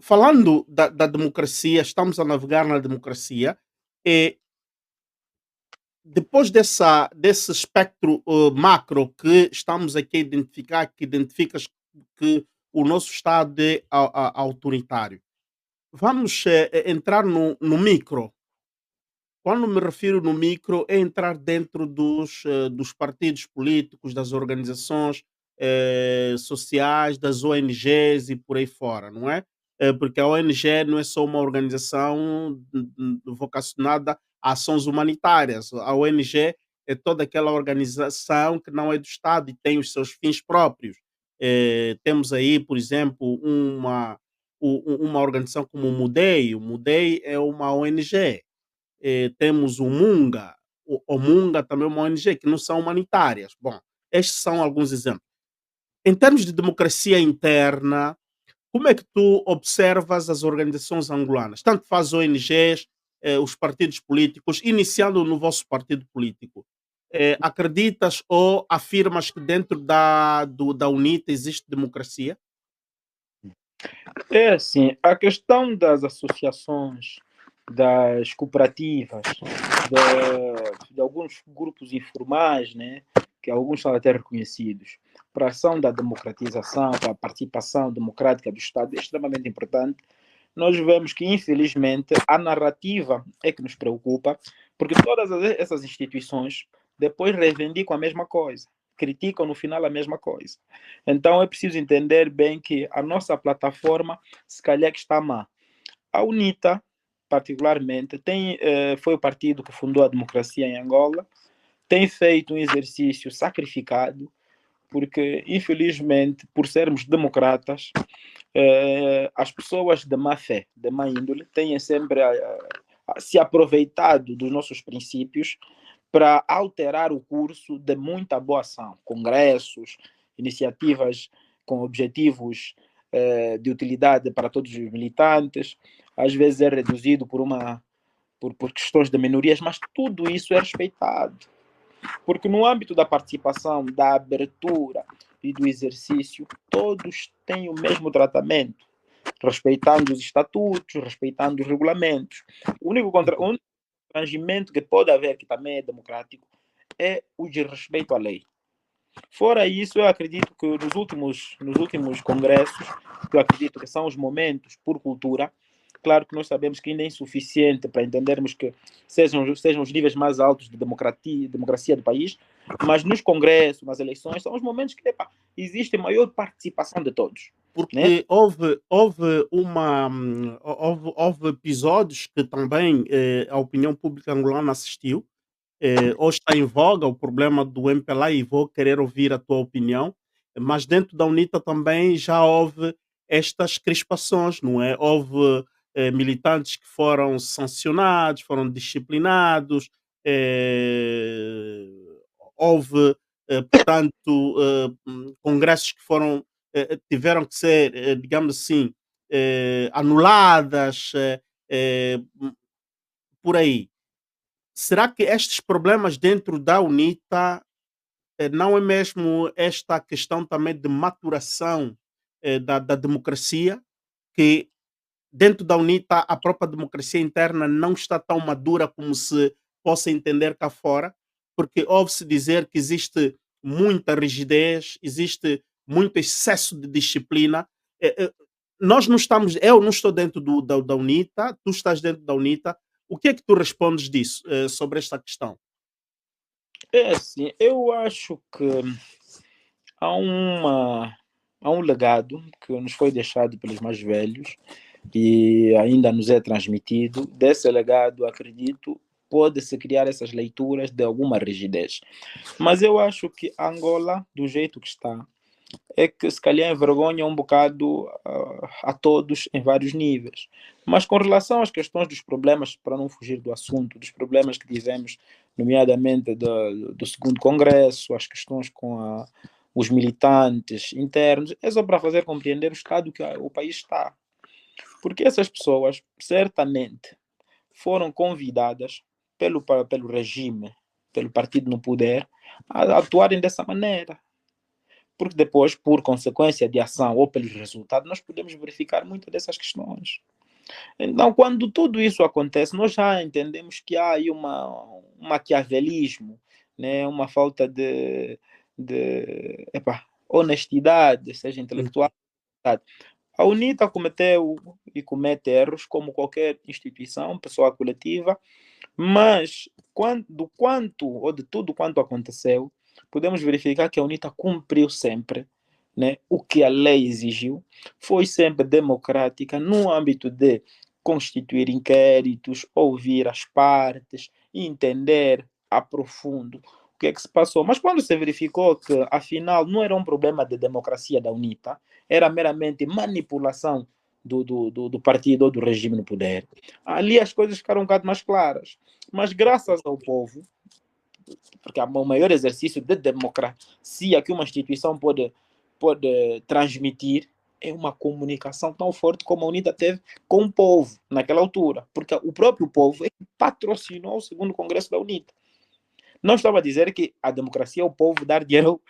falando da democracia, estamos a navegar na democracia. eh, Depois desse espectro macro que estamos aqui a identificar, que identificas que o nosso Estado é autoritário, vamos entrar no micro. Quando me refiro no micro, é entrar dentro dos partidos políticos, das organizações sociais, das ONGs e por aí fora, não é? Porque a ONG não é só uma organização vocacionada a ações humanitárias. A ONG é toda aquela organização que não é do Estado e tem os seus fins próprios. Temos aí, por exemplo, uma organização como o MUDEI. O MUDEI é uma ONG. Temos o Munga, o Munga também é uma ONG, que não são humanitárias. Bom, estes são alguns exemplos. Em termos de democracia interna, como é que tu observas as organizações angolanas? Tanto faz ONGs, os partidos políticos, iniciando no vosso partido político. Acreditas ou afirmas que dentro da UNITA existe democracia? É assim, a questão das associações, das cooperativas, de alguns grupos informais, né, que alguns são até reconhecidos, para a ação da democratização, para a participação democrática do Estado, é extremamente importante. Nós vemos que, infelizmente, a narrativa é que nos preocupa, porque todas essas instituições depois reivindicam a mesma coisa, criticam no final a mesma coisa. Então é preciso entender bem que a nossa plataforma, se calhar que está má. A UNITA, particularmente, foi o partido que fundou a democracia em Angola, tem feito um exercício sacrificado, porque, infelizmente, por sermos democratas, as pessoas de má fé, de má índole, têm sempre se aproveitado dos nossos princípios para alterar o curso de muita boa ação, congressos, iniciativas com objetivos de utilidade para todos os militantes, às vezes é reduzido por questões de minorias, mas tudo isso é respeitado. Porque no âmbito da participação, da abertura e do exercício, todos têm o mesmo tratamento, respeitando os estatutos, respeitando os regulamentos. O único constrangimento que pode haver, que também é democrático, é o desrespeito à lei. Fora isso, eu acredito que nos últimos congressos, que eu acredito que são os momentos por cultura, claro que nós sabemos que ainda é insuficiente para entendermos que sejam os níveis mais altos de democracia do país, mas nos congressos, nas eleições, são os momentos que existe maior participação de todos. Né? Porque houve episódios que também a opinião pública angolana assistiu. Hoje está em voga o problema do MPLA e vou querer ouvir a tua opinião, mas dentro da UNITA também já houve estas crispações, não é? Houve militantes que foram sancionados, foram disciplinados, eh, houve, portanto, congressos que tiveram que ser, digamos assim, anuladas, por aí. Será que estes problemas dentro da UNITA não é mesmo esta questão também de maturação da democracia, que dentro da UNITA a própria democracia interna não está tão madura como se possa entender cá fora? Porque ouve-se dizer que existe muita rigidez, existe muito excesso de disciplina. Nós não estamos, eu não estou dentro da UNITA, tu estás dentro da UNITA. O que é que tu respondes disso, sobre esta questão? É assim, eu acho que há, uma, há um legado que nos foi deixado pelos mais velhos e ainda nos é transmitido. Desse legado, acredito, pode-se criar essas leituras de alguma rigidez. Mas eu acho que Angola, do jeito que está, é que se calhar envergonha um bocado a todos em vários níveis. Mas com relação às questões dos problemas, para não fugir do assunto, dos problemas que tivemos, nomeadamente do segundo congresso, as questões com os militantes internos, é só para fazer compreender o estado que o país está. Porque essas pessoas, certamente, foram convidadas pelo regime, pelo partido no poder, a atuarem dessa maneira. porque depois, por consequência de ação ou pelos resultados, nós podemos verificar muitas dessas questões. Então, quando tudo isso acontece, nós já entendemos que há aí um maquiavelismo, né? Uma falta de honestidade, seja intelectual. Uhum. A UNITA cometeu e comete erros, como qualquer instituição, pessoa coletiva, mas do quanto, ou de tudo quanto aconteceu, podemos verificar que a UNITA cumpriu sempre, né, o que a lei exigiu, foi sempre democrática no âmbito de constituir inquéritos, ouvir as partes, entender a profundo o que é que se passou. Mas quando se verificou que, afinal, não era um problema de democracia da UNITA, era meramente manipulação do partido ou do regime no poder, ali as coisas ficaram um bocado mais claras. Mas graças ao povo, porque o maior exercício de democracia que uma instituição pode transmitir é uma comunicação tão forte como a UNITA teve com o povo naquela altura, porque o próprio povo patrocinou o segundo congresso da UNITA. Não estava a dizer que a democracia é o povo dar dinheiro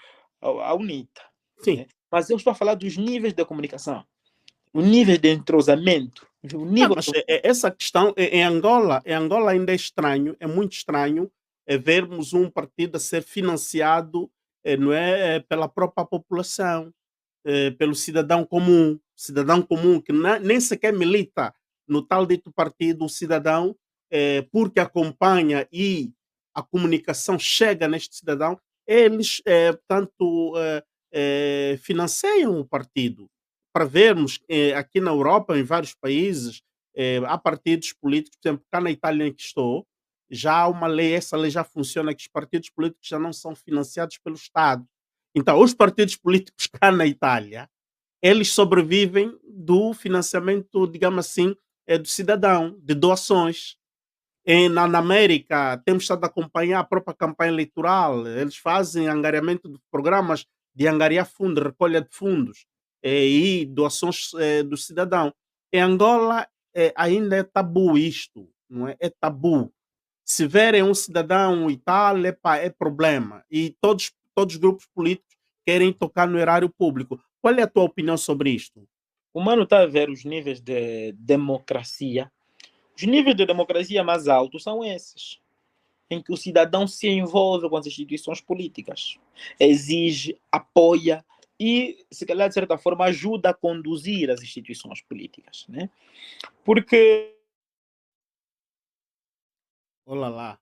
à UNITA, Sim. né? Mas eu estou a falar dos níveis de comunicação, o nível de entrosamento, o nível... Mas essa questão em Angola ainda é estranho, é muito estranho vermos um partido a ser financiado não é, pela própria população, pelo cidadão comum que nem sequer milita no tal dito partido, o cidadão, porque acompanha e a comunicação chega neste cidadão, eles, portanto, financiam o partido. Para vermos, aqui na Europa, em vários países, há partidos políticos, por exemplo, cá na Itália em que estou, já há uma lei, essa lei já funciona, que os partidos políticos já não são financiados pelo Estado. Então, os partidos políticos cá na Itália, eles sobrevivem do financiamento, digamos assim, do cidadão, de doações. Na América, temos estado a acompanhar a própria campanha eleitoral, eles fazem angariamento de programas de angariar fundos, recolha de fundos e doações do cidadão. Em Angola, ainda é tabu isto, não é? É tabu. Se verem um cidadão e tal, epá, é problema. E todos os grupos políticos querem tocar no erário público. Qual é a tua opinião sobre isto? O mano está a ver os níveis de democracia. Os níveis de democracia mais altos são esses, em que o cidadão se envolve com as instituições políticas, exige, apoia e, se calhar, de certa forma, ajuda a conduzir as instituições políticas, né? Porque... Olá lá.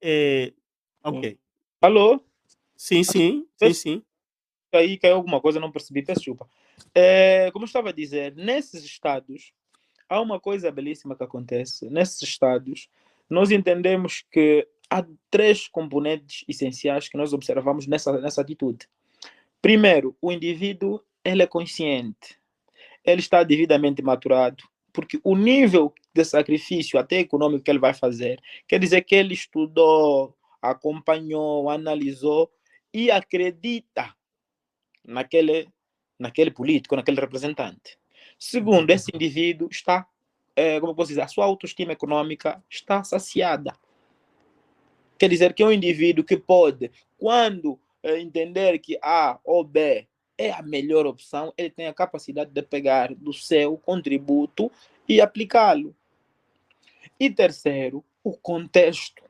É, ok. Alô? Sim, sim, sim, sim. Aí caiu alguma coisa, não percebi, peço desculpa. Como eu estava a dizer, nesses estados, há uma coisa belíssima que acontece. Nesses estados, nós entendemos que há três componentes essenciais que nós observamos nessa atitude. Primeiro, o indivíduo ele é consciente, ele está devidamente maturado, porque o nível de sacrifício, até econômico, que ele vai fazer, quer dizer que ele estudou, acompanhou, analisou e acredita naquele político, naquele representante. Segundo, esse indivíduo está, como eu posso dizer, a sua autoestima econômica está saciada. Quer dizer que é um indivíduo que pode, quando entender que A ou B é a melhor opção, ele tem a capacidade de pegar do seu contributo e aplicá-lo. E terceiro, o contexto.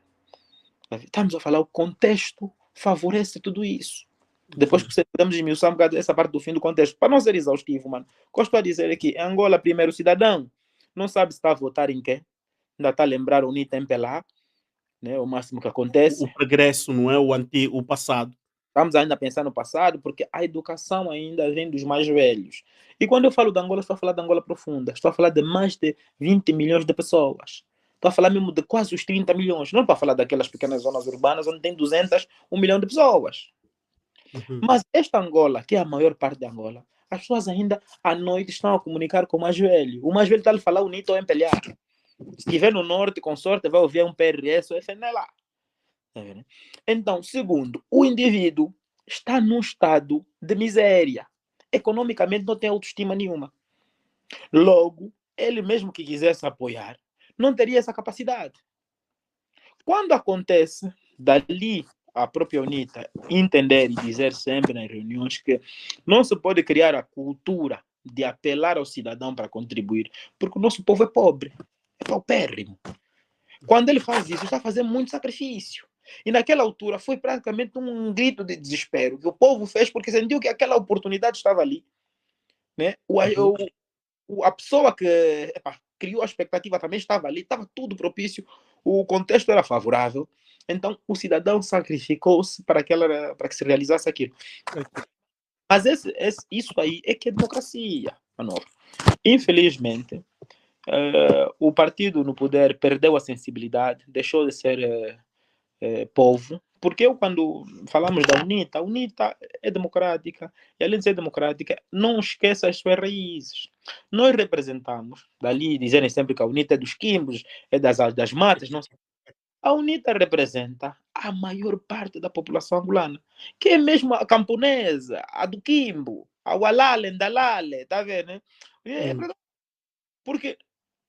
Estamos a falar, o contexto favorece tudo isso. Depois podemos esmiuçar um bocado essa parte do fim do contexto. Para não ser exaustivo, mano, gosto de dizer aqui, em Angola, primeiro, o cidadão não sabe se está a votar em quê, ainda está a lembrar o NITA MPLA, né, o máximo que O acontece. progresso, não é o passado. Estamos ainda a pensar no passado, porque a educação ainda vem dos mais velhos. E quando eu falo de Angola, estou a falar de Angola profunda. Estou a falar de mais de 20 milhões de pessoas. Estou a falar mesmo de quase os 30 milhões. Não estou a falar daquelas pequenas zonas urbanas onde tem 200, 1 milhão de pessoas. Uhum. Mas esta Angola, que é a maior parte da Angola, as pessoas ainda à noite estão a comunicar com o mais velho. O mais velho está a falar o NIT ou MPLA. Se estiver no norte, com sorte, vai ouvir um PRS ou FNLA. Então, segundo, o indivíduo está num estado de miséria. Economicamente não tem autoestima nenhuma. Logo, ele mesmo que quisesse apoiar, não teria essa capacidade. Quando acontece dali a própria UNITA entender e dizer sempre nas reuniões que não se pode criar a cultura de apelar ao cidadão para contribuir, porque o nosso povo é pobre, é paupérrimo. Quando ele faz isso, está fazendo muito sacrifício. E naquela altura foi praticamente um grito de desespero que o povo fez porque sentiu que aquela oportunidade estava ali. Né? Uhum. A pessoa que criou a expectativa também estava ali, estava tudo propício, o contexto era favorável. Então o cidadão sacrificou-se para que se realizasse aquilo. Mas isso aí é que é democracia, Manolo. Infelizmente, o partido no poder perdeu a sensibilidade, deixou de ser povo, porque quando falamos da UNITA, a UNITA é democrática, e além de ser democrática, não esqueça as suas raízes. Nós representamos, dali dizerem sempre que a UNITA é dos quimbos, é das matas, não sei. A UNITA representa a maior parte da população angolana, que é mesmo a camponesa, a do quimbo, a Walale, Ndalale, tá vendo? Né? Hum. Porque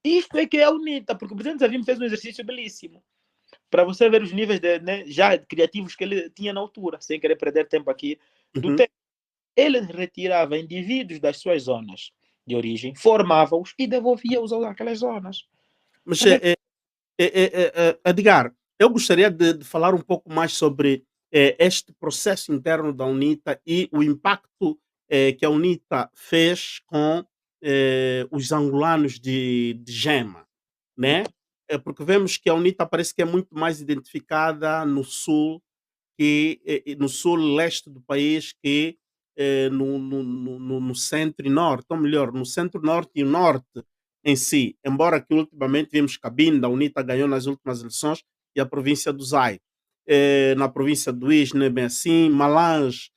isto é que é a UNITA, porque o presidente Savimbi fez um exercício belíssimo para você ver os níveis né, já criativos que ele tinha na altura, sem querer perder tempo aqui do Uhum. tempo. Ele retirava indivíduos das suas zonas de origem, formava-os e devolvia-os àquelas zonas. Mas, Tá vendo? Edgar, eu gostaria de falar um pouco mais sobre este processo interno da UNITA e o impacto que a UNITA fez com os angolanos de Gema, né? Porque vemos que a UNITA parece que é muito mais identificada no sul no sul-leste do país que no centro e norte, ou melhor, no centro-norte e norte em si, embora que ultimamente vimos Cabinda, a UNITA ganhou nas últimas eleições, e a província do Zai. Na província do Is, não é bem assim, Malange,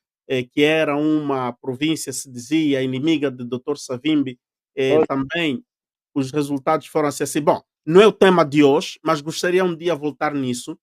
que era uma província, se dizia, inimiga de Dr. Savimbi, também os resultados foram assim. Bom, não é o tema de hoje, mas gostaria um dia voltar nisso,